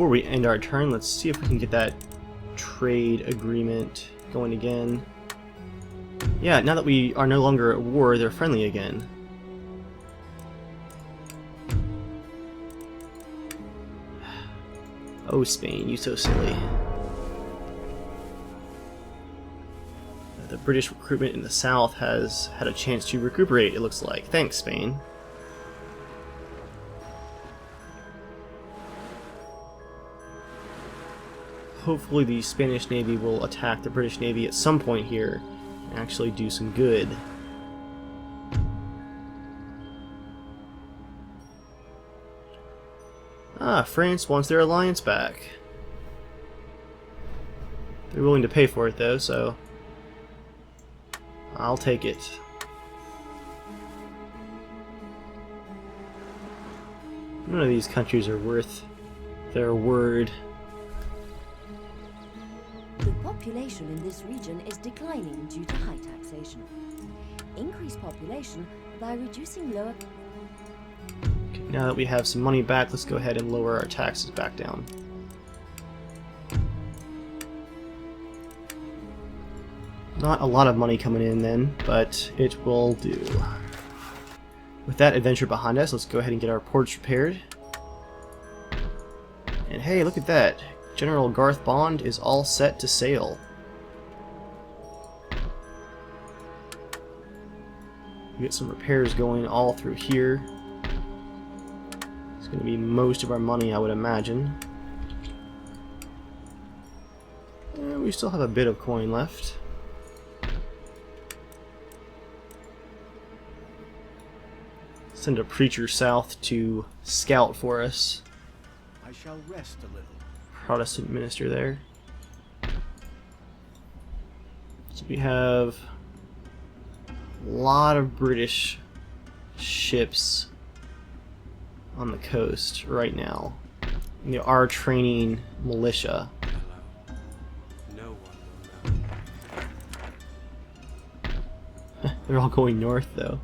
before we end our turn, let's see if we can get that trade agreement going again. Yeah, now that we are no longer at war, they're friendly again. Oh, Spain, you so silly. The British recruitment in the south has had a chance to recuperate, it looks like. Thanks, Spain. Hopefully the Spanish Navy will attack the British Navy at some point here and actually do some good. Ah, France wants their alliance back. They're willing to pay for it though, so I'll take it. None of these countries are worth their word. The population in this region is declining due to high taxation. Increase population by reducing lower... Okay, now that we have some money back, let's go ahead and lower our taxes back down. Not a lot of money coming in then, but it will do. With that adventure behind us, let's go ahead and get our ports repaired. And hey, look at that! General Garth Bond is all set to sail. We get some repairs going all through here. It's going to be most of our money, I would imagine. And we still have a bit of coin left. Send a preacher south to scout for us. I shall rest a little. Protestant minister there. So we have a lot of British ships on the coast right now. And they are training militia. No one will know. They're all going north though.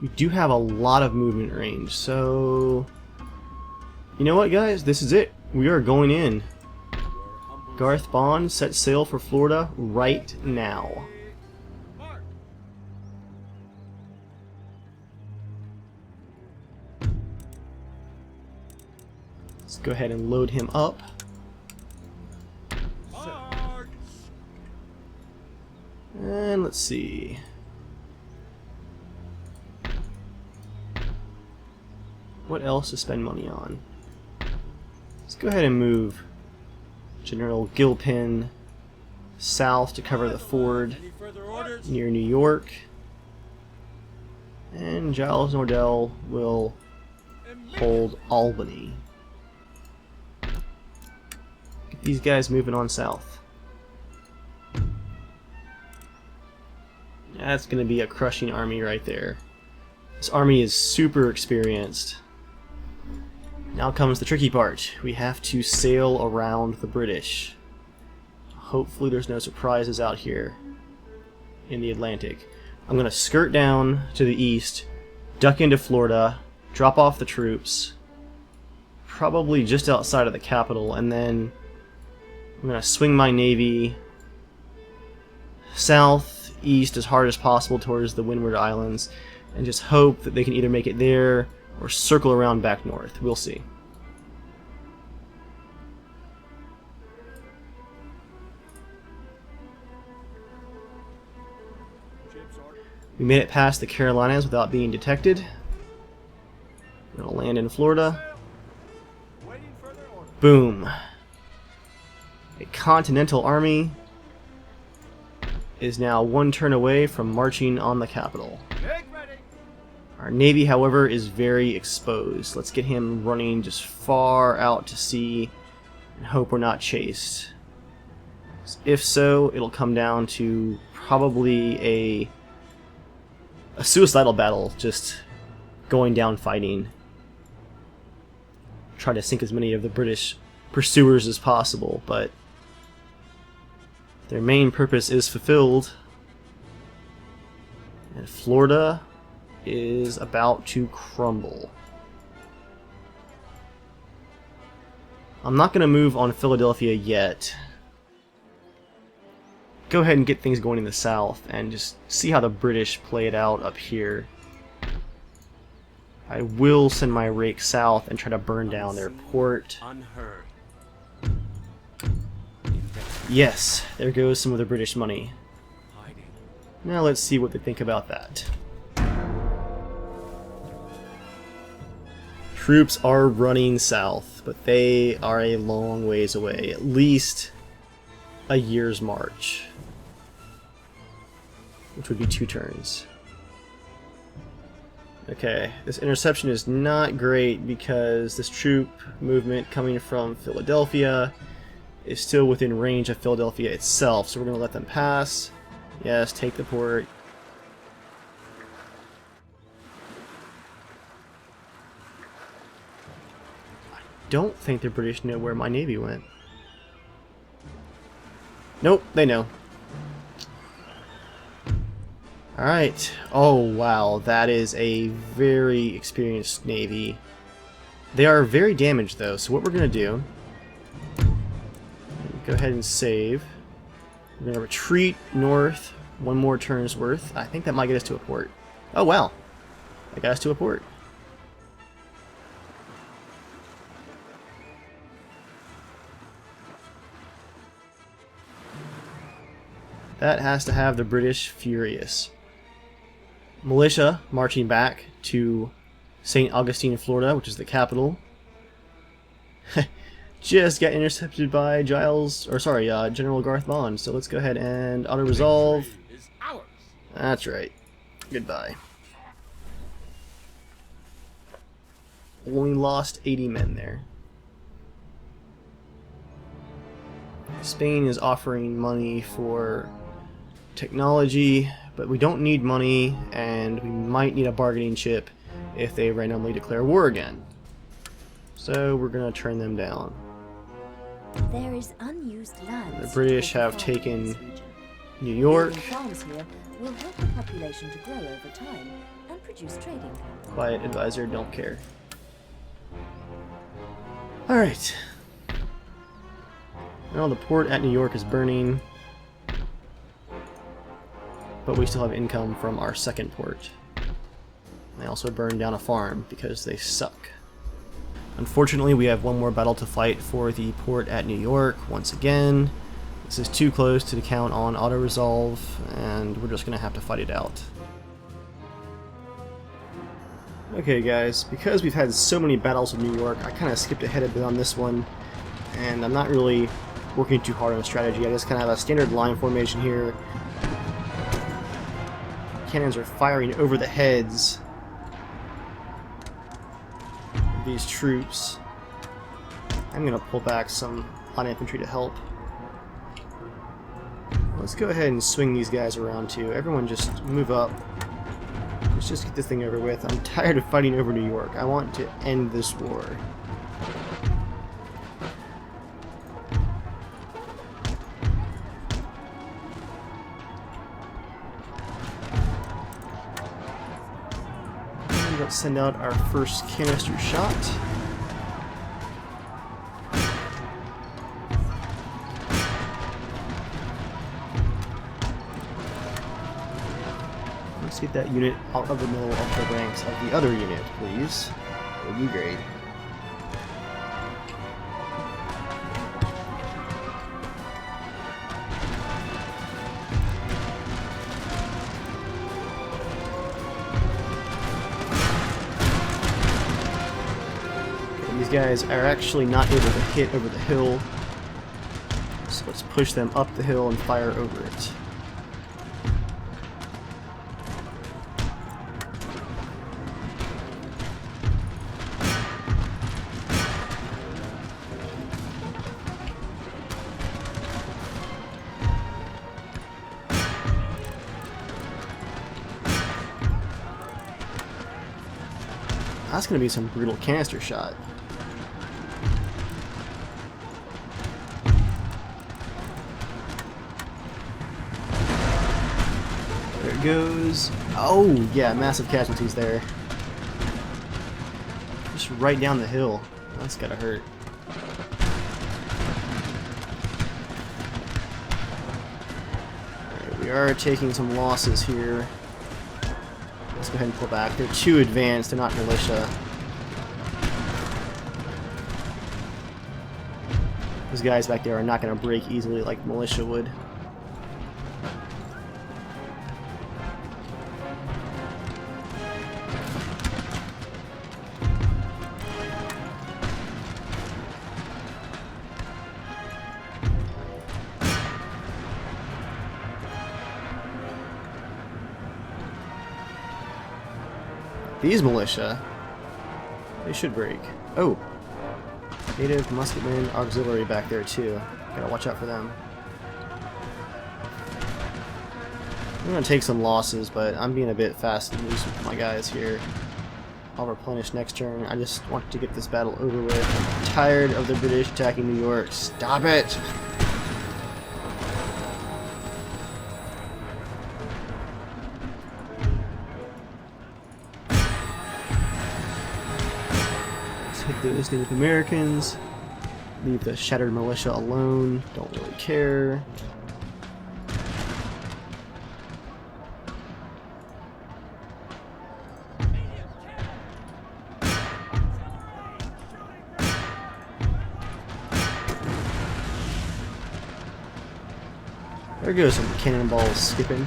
We do have a lot of movement range, so you know what, guys? This is it. We are going in. Garth Bond set sail for Florida right now. Let's go ahead and load him up. And let's see. What else to spend money on? Let's go ahead and move General Gilpin south to cover the ford near New York. And Giles Nordell will hold Albany. Get these guys moving on south. That's going to be a crushing army right there. This army is super experienced. Now comes the tricky part. We have to sail around the British. Hopefully there's no surprises out here in the Atlantic. I'm going to skirt down to the east, duck into Florida, drop off the troops, probably just outside of the capital, and then I'm going to swing my navy southeast as hard as possible towards the Windward Islands, and just hope that they can either make it there or circle around back north. We'll see. We made it past the Carolinas without being detected. We're gonna land in Florida. Boom. A continental army is now one turn away from marching on the capital. Our navy, however, is very exposed. Let's get him running just far out to sea and hope we're not chased. If so, it'll come down to probably a suicidal battle, just going down fighting. Try to sink as many of the British pursuers as possible, but their main purpose is fulfilled. And Florida is about to crumble. I'm not going to move on Philadelphia yet. Go ahead and get things going in the south and just see how the British play it out up here. I will send my rake south and try to burn down their port. Unheard. Yes, there goes some of the British money. Hiding. Now let's see what they think about that. Troops are running south, but they are a long ways away, at least a year's march, which would be 2 turns. Okay, this interception is not great because this troop movement coming from Philadelphia is still within range of Philadelphia itself, so we're going to let them pass. Yes, take the port. I don't think the British know where my navy went. Nope, they know. Alright. Oh, wow. That is a very experienced navy. They are very damaged, though, so what we're going to do... Go ahead and save. We're going to retreat north 1 more turn's worth. I think that might get us to a port. Oh, wow. That got us to a port. That has to have the British furious. Militia marching back to St. Augustine, Florida, which is the capital. Just got intercepted by General Garth Bond. So let's go ahead and auto-resolve. That's right. Goodbye. Only lost 80 men there. Spain is offering money for technology, but we don't need money, and we might need a bargaining chip if they randomly declare war again. So we're going to turn them down. There is unused land. The British have taken New York. Farms here will help the population to grow over time and produce trading. Quiet advisor, don't care. Alright. Well, the port at New York is burning, but we still have income from our second port. They also burned down a farm because they suck. Unfortunately, we have 1 more battle to fight for the port at New York once again. This is too close to count on auto-resolve, and we're just going to have to fight it out. Okay guys, because we've had so many battles with New York, I kind of skipped ahead a bit on this one, and I'm not really working too hard on strategy. I just kind of have a standard line formation here. Cannons are firing over the heads of these troops. I'm going to pull back some light infantry to help. Let's go ahead and swing these guys around too. Everyone just move up. Let's just get this thing over with. I'm tired of fighting over New York. I want to end this war. Let's send out our first canister shot. Let's get that unit out of the middle of the ranks of the other unit, please. That would be great. These guys are actually not able to hit over the hill, so let's push them up the hill and fire over it. That's going to be some brutal canister shot. There it goes. Oh, yeah, massive casualties there. Just right down the hill. That's gotta hurt. are taking some losses here. Let's go ahead and pull back. They're too advanced, they're not militia. Those guys back there are not going to break easily like militia would. These militia, they should break. Oh! Native musketmen auxiliary back there too. Gotta watch out for them. I'm gonna take some losses, but I'm being a bit fast and loose with my guys here. I'll replenish next turn. I just want to get this battle over with. I'm tired of the British attacking New York. Stop it! Hit those Native Americans. Leave the shattered militia alone. Don't really care. There goes some cannonballs skipping.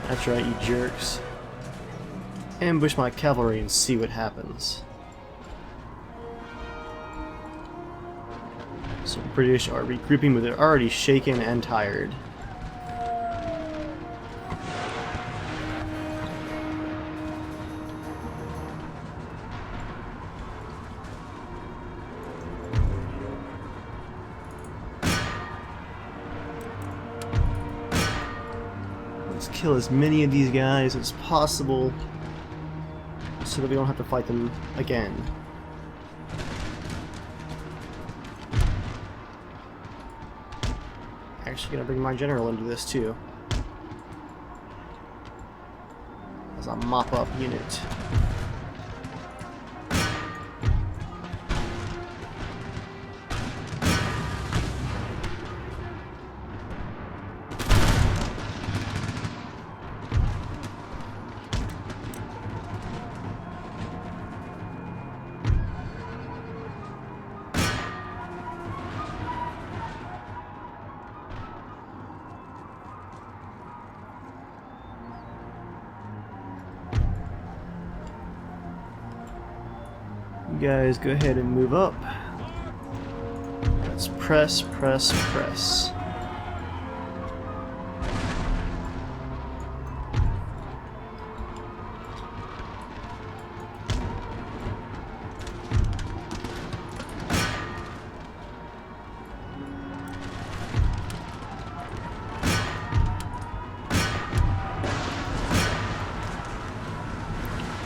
That's right, you jerks. Ambush my cavalry and see what happens. So the British are regrouping, but they're already shaken and tired. Kill as many of these guys as possible so that we don't have to fight them again. Actually gonna bring my general into this too as a mop-up unit. You guys go ahead and move up. Let's press, press, press.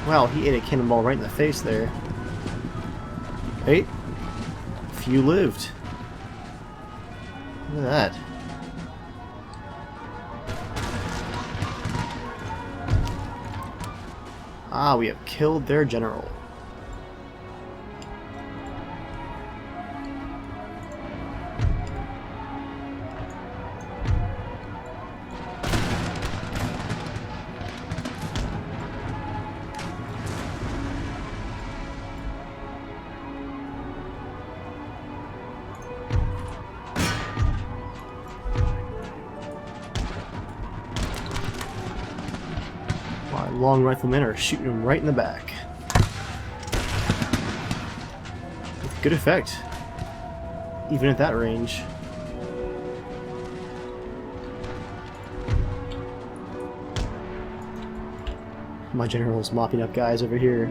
Wow, he ate a cannonball right in the face there. Hey, few lived. Look at that. Ah, we have killed their general. Long riflemen are shooting him right in the back. With good effect, even at that range. My general's mopping up guys over here.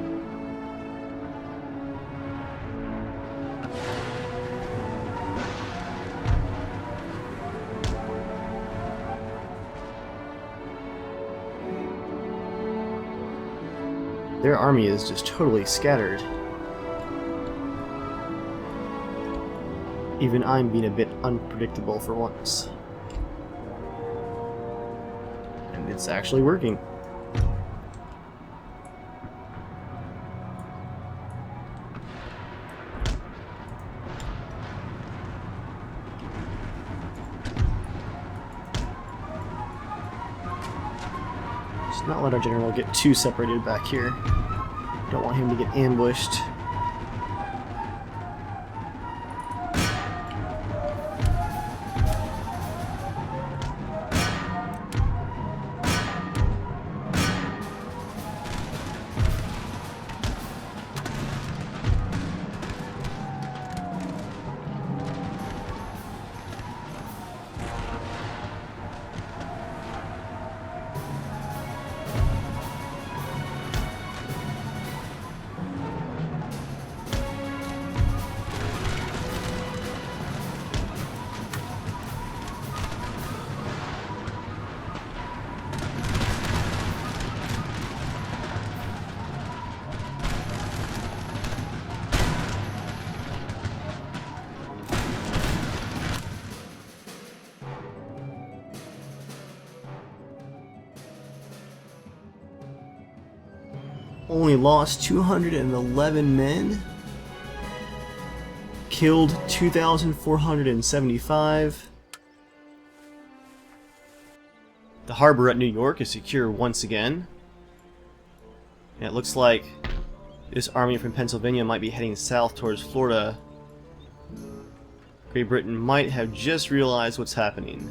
Their army is just totally scattered. Even I'm being a bit unpredictable for once. And it's actually working. Just not let our general get too separated back here. Don't want him to get ambushed. Only lost 211 men. Killed 2,475. The harbor at New York is secure once again. And it looks like this army from Pennsylvania might be heading south towards Florida. Great Britain might have just realized what's happening.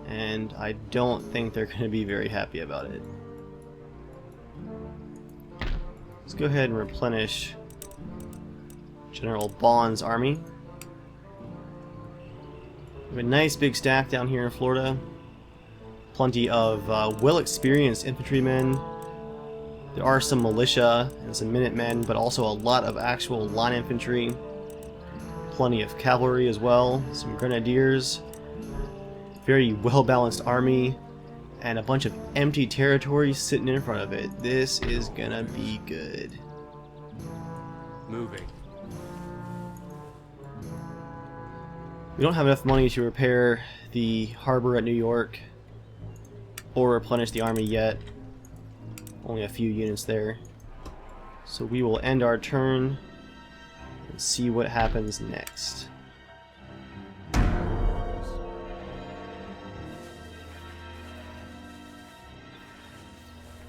And I don't think they're going to be very happy about it. Let's go ahead and replenish General Bond's army. We have a nice big staff down here in Florida. Plenty of well-experienced infantrymen. There are some militia and some minutemen, but also a lot of actual line infantry. Plenty of cavalry as well. Some grenadiers. Very well-balanced army. And a bunch of empty territory sitting in front of it. This is gonna be good. Moving. We don't have enough money to repair the harbor at New York or replenish the army yet. Only a few units there. So we will end our turn and see what happens next.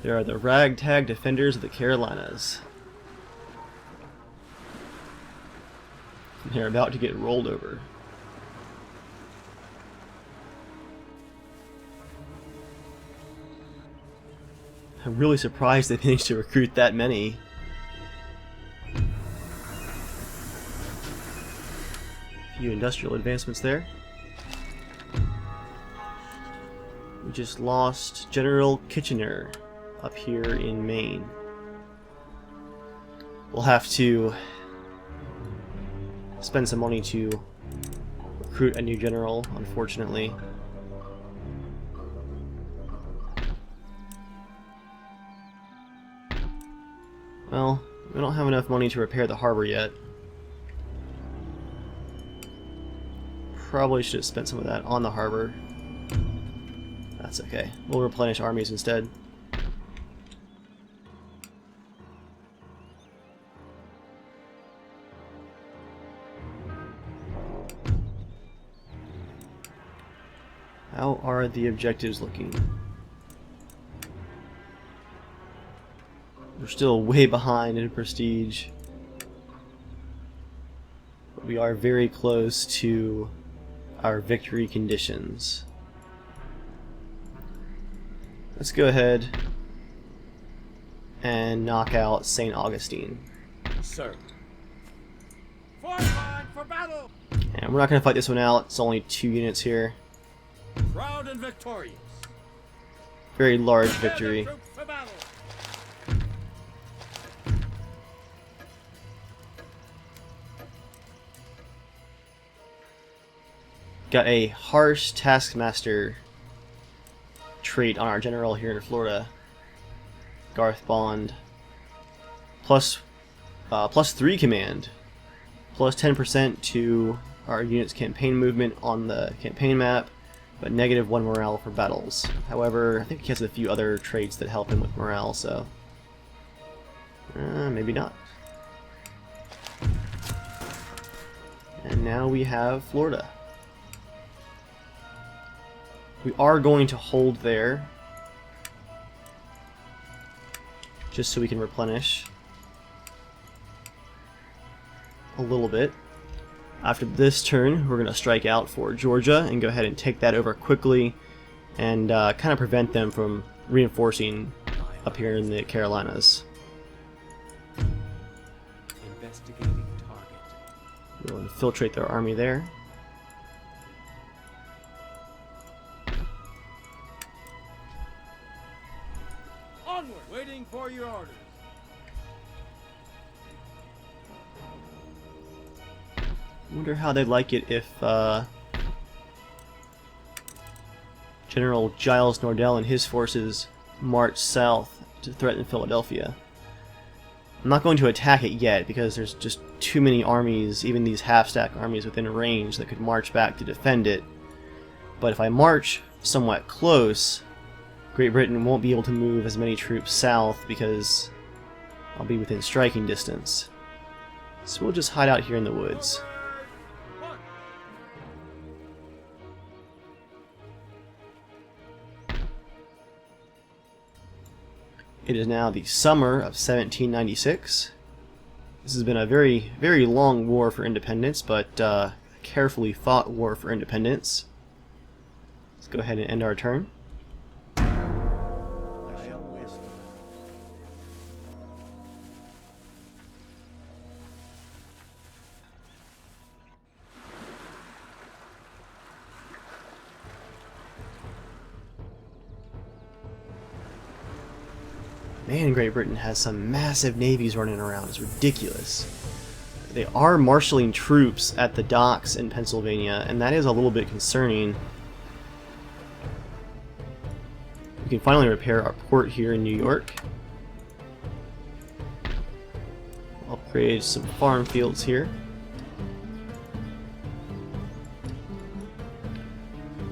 There are the ragtag defenders of the Carolinas. They're about to get rolled over. I'm really surprised they managed to recruit that many. A few industrial advancements there. We just lost General Kitchener up here in Maine. We'll have to spend some money to recruit a new general, unfortunately. Well, we don't have enough money to repair the harbor yet. Probably should have spent some of that on the harbor. That's okay. We'll replenish armies instead. How are the objectives looking? We're still way behind in prestige, but we are very close to our victory conditions. Let's go ahead and knock out St. Augustine. Sir. Form line for battle! And we're not going to fight this one out. It's only 2 units here. Proud and victorious. Very large victory. For battle. Got a harsh taskmaster trait on our general here in Florida. Garth Bond. Plus 3 command plus 10% to our unit's campaign movement on the campaign map, but -1 morale for battles. However, I think he has a few other traits that help him with morale, so maybe not. And now we have Florida. We are going to hold there, just so we can replenish a little bit. After this turn, we're going to strike out for Georgia and go ahead and take that over quickly and kind of prevent them from reinforcing up here in the Carolinas. Investigating target. We'll infiltrate their army there. Onward! Waiting for your orders. I wonder how they'd like it if General Giles Nordell and his forces march south to threaten Philadelphia. I'm not going to attack it yet because there's just too many armies, even these half-stack armies within range, that could march back to defend it. But if I march somewhat close, Great Britain won't be able to move as many troops south because I'll be within striking distance. So we'll just hide out here in the woods. It is now the summer of 1796. This has been a very, very long war for independence, but a carefully fought war for independence. Let's go ahead and end our turn. Man, Great Britain has some massive navies running around. It's ridiculous. They are marshalling troops at the docks in Pennsylvania, and that is a little bit concerning. We can finally repair our port here in New York. Upgrade some farm fields here.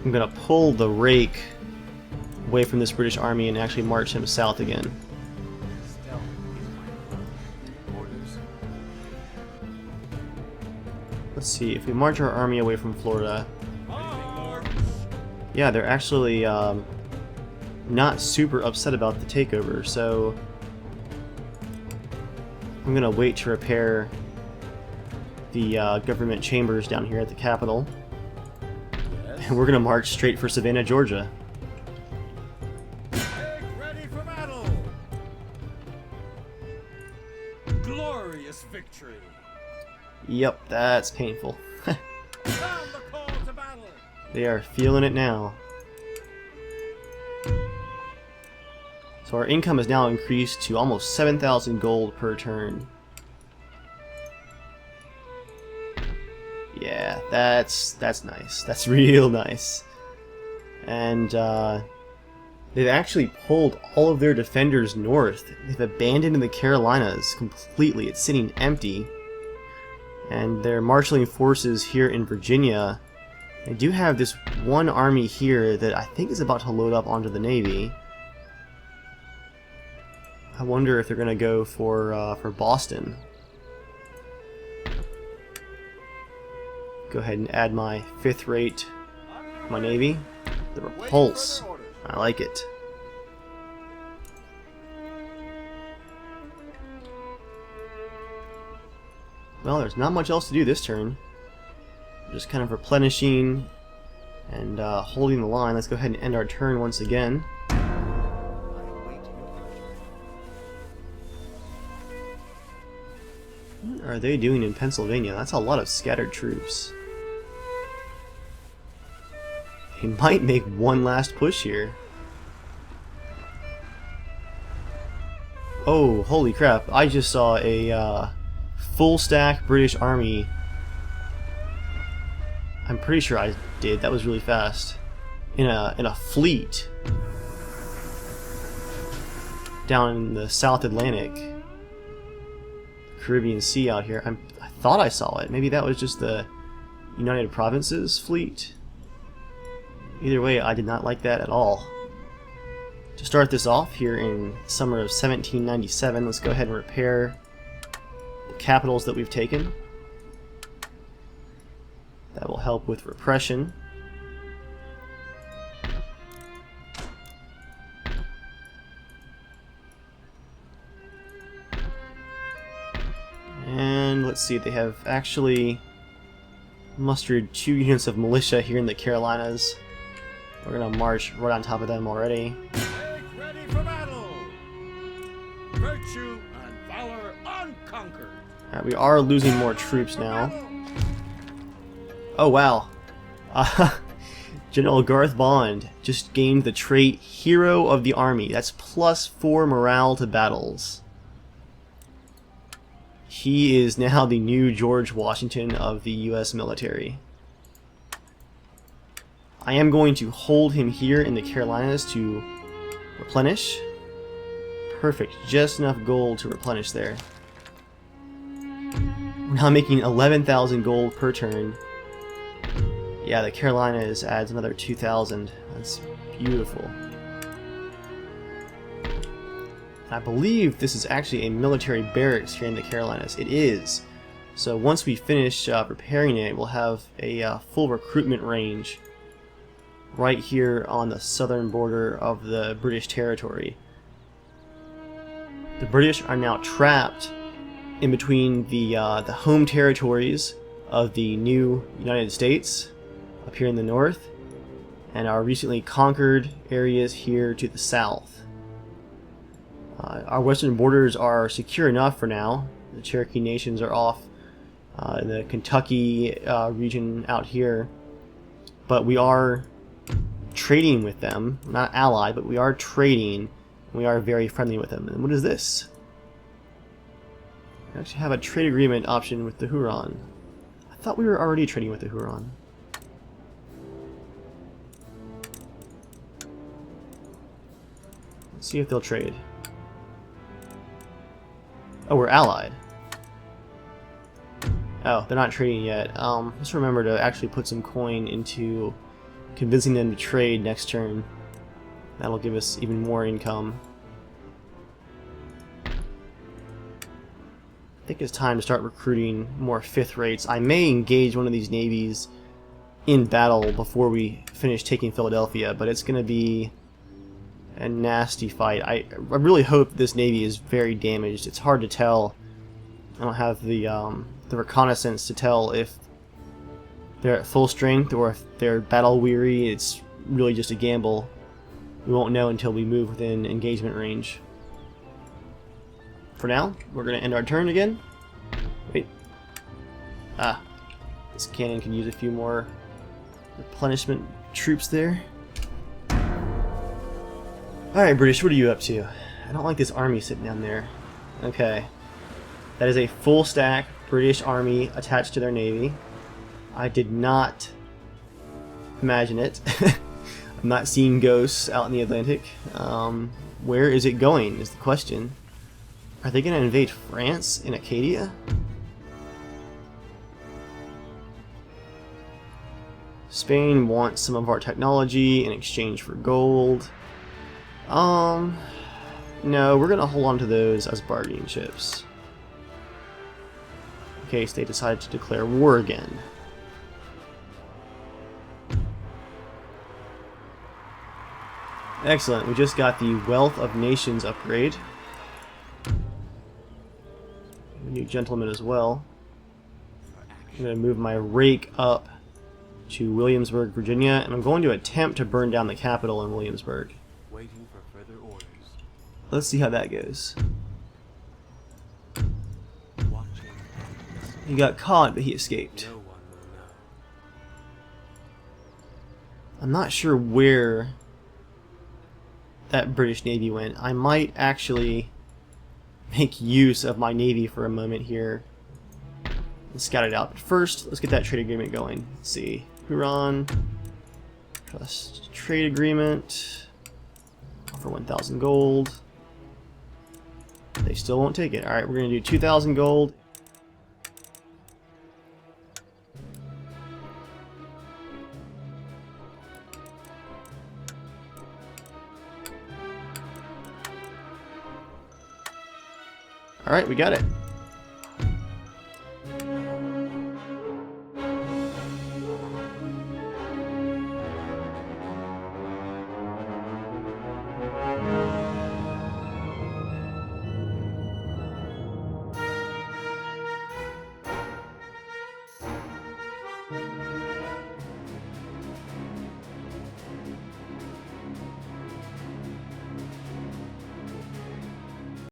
I'm going to pull the rake away from this British army and actually march him south again. Let's see, if we march our army away from Florida, yeah, they're actually not super upset about the takeover, so I'm gonna wait to repair the government chambers down here at the Capitol, and we're gonna march straight for Savannah, Georgia. Get ready for battle! Glorious victory! Yep, that's painful. Sound the call to battle! They are feeling it now. So our income has now increased to almost 7,000 gold per turn. Yeah, that's nice. That's real nice. And they've actually pulled all of their defenders north. They've abandoned the Carolinas completely. It's sitting empty. And they're marshaling forces here in Virginia. They do have this one army here that I think is about to load up onto the Navy. I wonder if they're going to go for Boston. Go ahead and add my 5th rate, my Navy. The Repulse. I like it. Well, there's not much else to do this turn. Just kind of replenishing and holding the line. Let's go ahead and end our turn once again. What are they doing in Pennsylvania? That's a lot of scattered troops. They might make one last push here. Oh, holy crap. I just saw a full stack British army. I'm pretty sure I did. That was really fast. In a fleet down in the South Atlantic. Caribbean Sea out here. I thought I saw it. Maybe that was just the United Provinces fleet. Either way, I did not like that at all. To start this off here in summer of 1797, let's go ahead and repair the capitals that we've taken. That will help with repression. And let's see, they have actually mustered 2 units of militia here in the Carolinas. We're gonna march right on top of them already. Make ready for battle! Virtue and valor unconquered! Alright, we are losing more troops now. Oh wow. General Garth Bond just gained the trait Hero of the Army. That's +4 morale to battles. He is now the new George Washington of the US military. I am going to hold him here in the Carolinas to replenish. Perfect, just enough gold to replenish there. We're now making 11,000 gold per turn. Yeah, the Carolinas adds another 2,000. That's beautiful. I believe this is actually a military barracks here in the Carolinas. It is. So once we finish repairing it, we'll have a full recruitment range right here on the southern border of the British territory. The British are now trapped in between the home territories of the new United States up here in the north and our recently conquered areas here to the south. Our western borders are secure enough for now. The Cherokee nations are off in the Kentucky region out here, but we are trading with them. We're not allied, but we are trading, and we are very friendly with them. And what is this? We actually have a trade agreement option with the Huron. I thought we were already trading with the Huron. Let's see if they'll trade. Oh, we're allied. Oh, they're not trading yet. Let's remember to actually put some coin into convincing them to trade next turn. That'll give us even more income. I think it's time to start recruiting more 5th rates. I may engage one of these navies in battle before we finish taking Philadelphia, but it's going to be a nasty fight. I really hope this navy is very damaged. It's hard to tell. I don't have the reconnaissance to tell if they're at full strength or if they're battle weary. It's really just a gamble. We won't know until we move within engagement range. For now, we're going to end our turn again. Wait. This cannon can use a few more replenishment troops there. Alright, British, what are you up to? I don't like this army sitting down there. Okay. That is a full stack British army attached to their navy. I did not imagine it. I'm not seeing ghosts out in the Atlantic. Where is it going is the question. Are they going to invade France in Acadia? Spain wants some of our technology in exchange for gold. No, we're gonna hold on to those as bargaining chips in case they decide to declare war again. Excellent, we just got the Wealth of Nations upgrade. A new gentleman as well. I'm gonna move my rake up to Williamsburg, Virginia, and I'm going to attempt to burn down the capital in Williamsburg. Waiting for further orders. Let's see how that goes. Watching. He got caught, but he escaped. No one will know. I'm not sure where that British Navy went. I might actually make use of my Navy for a moment here and scout it out. But first, let's get that trade agreement going. Let's see. Huron. Trust trade agreement. For 1,000 gold. They still won't take it. Alright, we're going to do 2,000 gold. Alright, we got it.